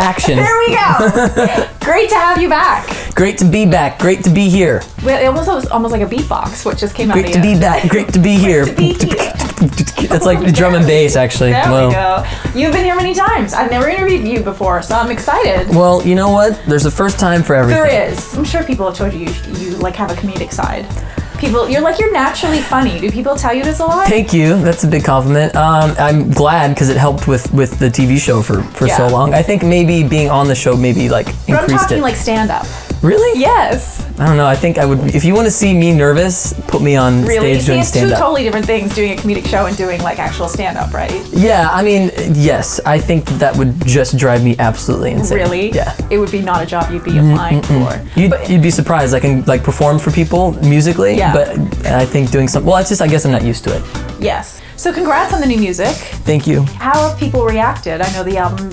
action. There we go. Great to have you back. Great to be back. Great to be here. Well, it was almost like a beatbox, what just came out of you. Great to be back. Great to be here. It's like the drum and bass, actually. There we go. You've been here many times. I've never interviewed you before, so I'm excited. Well, you know what? There's a first time for everything. There is. I'm sure people have told you like have a comedic side. You're naturally funny. Do people tell you this a lot? Thank you. That's a big compliment. I'm glad because it helped with the TV show for so long. I think maybe being on the show maybe like increased it. But I'm talking like stand up. Really? Yes. I don't know. I think I would. If you want to see me nervous, put me on stage doing stand up. It's two totally different things, doing a comedic show and doing like actual stand up, right? Yeah. I mean, yes. I think that would just drive me absolutely insane. Really? Yeah. It would be not a job you'd be applying for. You'd be surprised. I can like perform for people musically, but I think doing something. Well, it's just I guess I'm not used to it. Yes. So congrats on the new music. Thank you. How have people reacted? I know the album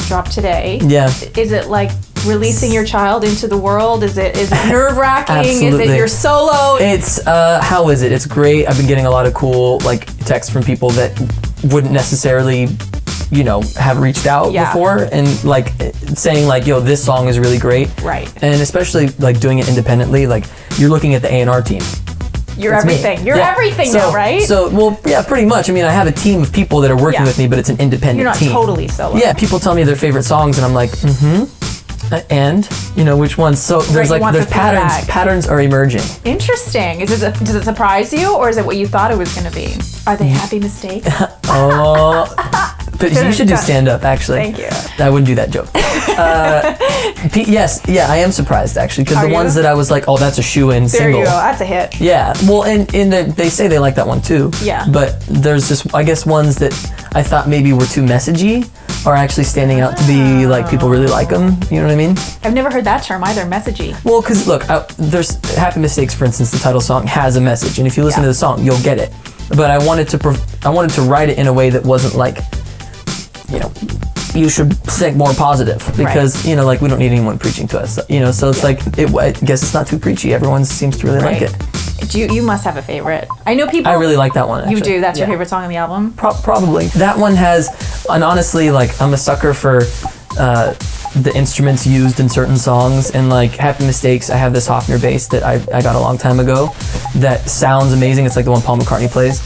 dropped today. Yeah. Is it like releasing your child into the world? Is it nerve-wracking? Absolutely. Is it your solo? It's how is it? It's great. I've been getting a lot of cool like texts from people that wouldn't necessarily, have reached out before, and like saying like, yo, this song is really great. Right. And especially like doing it independently, like you're looking at the A&R team. You're everything. You're everything now, right? Yeah, pretty much. I mean, I have a team of people that are working with me, but it's an independent team. You're not totally solo. Yeah, people tell me their favorite songs, and I'm like, and which ones? So there's like there's patterns. Patterns are emerging. Interesting. Does it surprise you, or is it what you thought it was going to be? Are they happy mistakes? But you should do stand-up, actually. Thank you. I wouldn't do that joke. Yes, I am surprised, actually, because the ones that I was like, oh, that's a shoe-in single. There you go, that's a hit. Yeah, well, and they say they like that one, too. Yeah. But there's just, I guess, ones that I thought maybe were too messagey are actually standing out to be, like, people really like them. You know what I mean? I've never heard that term either, messagey. Well, because, look, there's Happy Mistakes, for instance, the title song has a message, and if you listen to the song, you'll get it. But I wanted to write it in a way that wasn't like, you should think more positive because, like we don't need anyone preaching to us, so it's like, I guess it's not too preachy. Everyone seems to really like it. You must have a favorite. I know people. I really like that one, actually. You do? That's your favorite song on the album? Probably. That one has, and honestly, like I'm a sucker for the instruments used in certain songs, and like Happy Mistakes, I have this Hofner bass that I got a long time ago that sounds amazing. It's like the one Paul McCartney plays.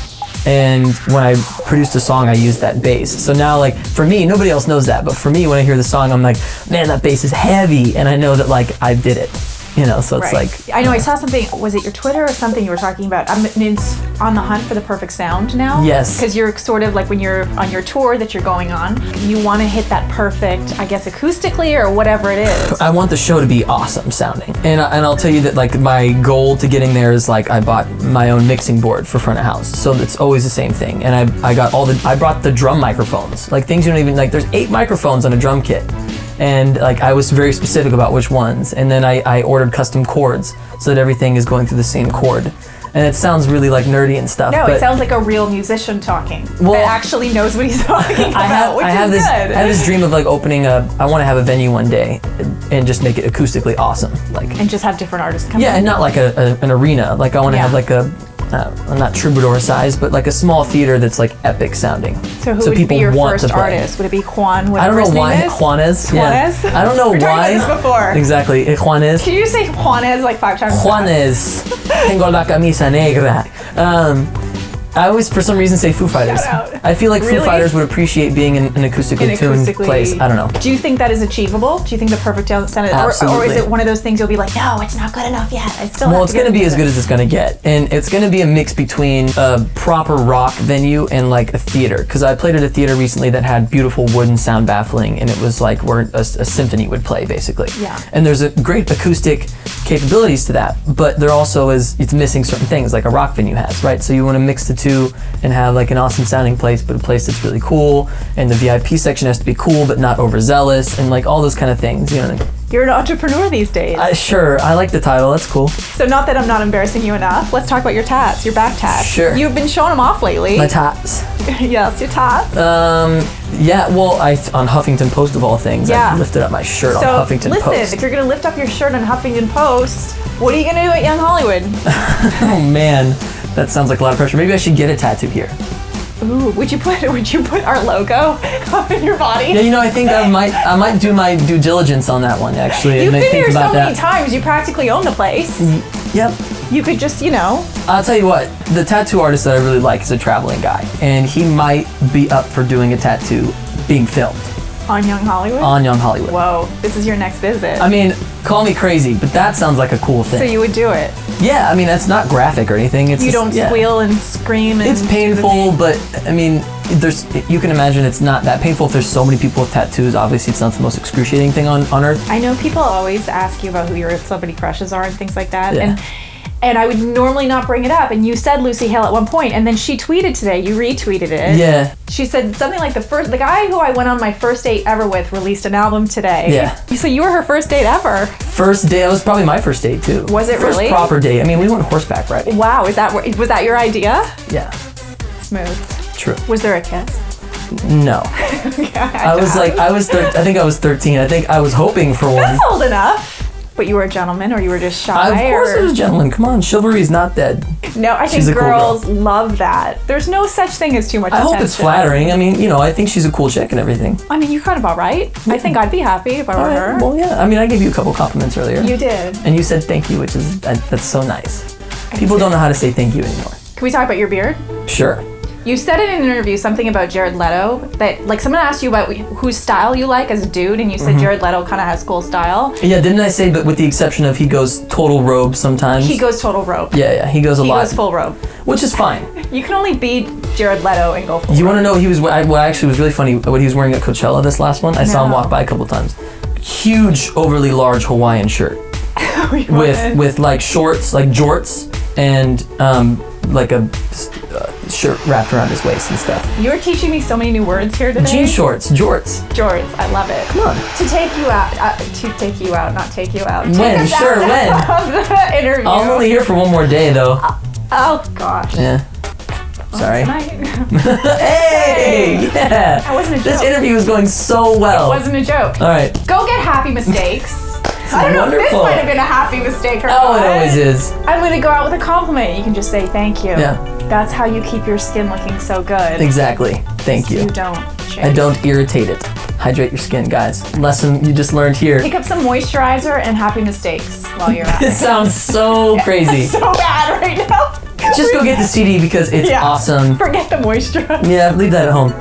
And when I produced a song, I used that bass. So now, like, for me, nobody else knows that, but for me, when I hear the song, I'm like, man, that bass is heavy, and I know that, like, I did it. So it's like... I know, I saw something, was it your Twitter or something you were talking about? It's on the hunt for the perfect sound now? Yes. Because you're sort of like, when you're on your tour that you're going on, you want to hit that perfect, I guess, acoustically or whatever it is. I want the show to be awesome sounding. And I'll tell you that, like, my goal to getting there is, like, I bought my own mixing board for front of house. So it's always the same thing. And I brought the drum microphones. Like, things you don't even, like, there's 8 microphones on a drum kit. And like I was very specific about which ones, and then I ordered custom chords so that everything is going through the same chord. And it sounds really like nerdy and stuff. No, it sounds like a real musician talking that actually knows what he's talking about, I have this dream of like opening I want to have a venue one day and just make it acoustically awesome, like, and just have different artists come. Yeah, and not like an arena. Like I want to have like not troubadour size, but like a small theater that's like epic sounding. So who would be your first artist? Would it be Juan? I don't know why. Juanes. Juanes? Yeah. I don't know why. We've talked about this before. Exactly. Juanes. Can you say Juanes like 5 times? Juanes. Tengo la camisa negra. I always, for some reason, say Foo Fighters. I feel like Foo Fighters would appreciate being in an acoustically tuned place. I don't know. Do you think that is achievable? Do you think the perfect sound? Absolutely. Or is it one of those things you'll be like, no, it's not good enough yet. It's going to be as good as it's going to get. And it's going to be a mix between a proper rock venue and like a theater. Because I played at a theater recently that had beautiful wooden sound baffling, and it was like where a symphony would play, basically. Yeah. And there's a great acoustic capabilities to that, but there also it's missing certain things like a rock venue has, right? So you want to mix the two and have like an awesome sounding place, but a place that's really cool, and the VIP section has to be cool but not overzealous, and like all those kind of things, you know what I mean? You're an entrepreneur these days. Sure, I like the title, that's cool. So not that I'm not embarrassing you enough, let's talk about your tats, your back tats. Sure. You've been showing them off lately. My tats. Yes, your tats. Yeah, well, on Huffington Post of all things, I lifted up my shirt on Huffington Post. So listen, if you're gonna lift up your shirt on Huffington Post, what are you gonna do at Young Hollywood? Oh man, that sounds like a lot of pressure. Maybe I should get a tattoo here. Ooh, would you put our logo on your body? Yeah, I think I might do my due diligence on that one actually. You've and been think here so about many that. times, you practically own the place. Yep. You could just, I'll tell you what, the tattoo artist that I really like is a traveling guy, and he might be up for doing a tattoo being filmed on Young Hollywood? on Young Hollywood. Whoa, this is your next visit. I mean, call me crazy, but that sounds like a cool thing. So you would do it? Yeah, I mean, that's not graphic or anything. It's You just, don't yeah. squeal and scream and It's do the painful, thing? but I mean, you can imagine it's not that painful if there's so many people with tattoos. Obviously, it's not the most excruciating thing on earth. I know people always ask you about who your celebrity crushes are and things like that. Yeah. And I would normally not bring it up. And you said Lucy Hale at one point, and then she tweeted today. You retweeted it. Yeah. She said something like the guy who I went on my first date ever with released an album today. Yeah. So you were her first date ever. First date, that was probably my first date too. Was it first really? proper date. I mean, we went horseback riding. Wow, was that your idea? Yeah. Smooth. True. Was there a kiss? No. I think I was 13. I think I was hoping for one. That's old enough. But you were a gentleman, or you were just shy? Of course or? it was a gentleman. Come on, chivalry's not dead. No, I think She's a cool girls girl. love that. There's no such thing as too much I attention. hope it's flattering. I mean, I think she's a cool chick and everything. I mean, you're kind of all right. I think I'd be happy if I were her. Well, yeah. I mean, I gave you a couple compliments earlier. You did. And you said thank you, which is that's so nice. People don't know how to say thank you anymore. Can we talk about your beard? Sure. You said in an interview something about Jared Leto, that like someone asked you about whose style you like as a dude, and you said Jared Leto kind of has cool style. Yeah, didn't I say, but with the exception of he goes total robe sometimes? He goes total robe. Yeah, he goes a lot. He goes full robe. Which is fine. You can only be Jared Leto and go full You robe. want to know what actually was really funny, what he was wearing at Coachella this last one? I saw him No. walk by a couple times. Huge, overly large Hawaiian shirt. with like shorts, like jorts, and like a shirt wrapped around his waist and stuff. You're teaching me so many new words here today. Jean shorts, jorts. Jorts, I love it. Come on. To take you out, not take you out. Take When? us Sure, out when? Of the interview. I'm only here for one more day, though. Oh gosh. Yeah. Sorry. Tonight. Hey! Yeah! That wasn't a This joke. interview is going so well. It wasn't a joke. All right. Go get happy mistakes. I don't know if this wonderful. might have been a happy mistake or Oh, not. it always is. I'm gonna go out with a compliment. You can just say thank you. Yeah. That's how you keep your skin looking so good. Exactly. Thank you. You don't. I don't irritate it. Hydrate your skin, guys. Lesson you just learned here. Pick up some moisturizer and happy mistakes while you're at It it. sounds so crazy. So bad right now. Just go get the CD because it's Yeah. awesome. Forget the moisturizer. Yeah, leave that at home.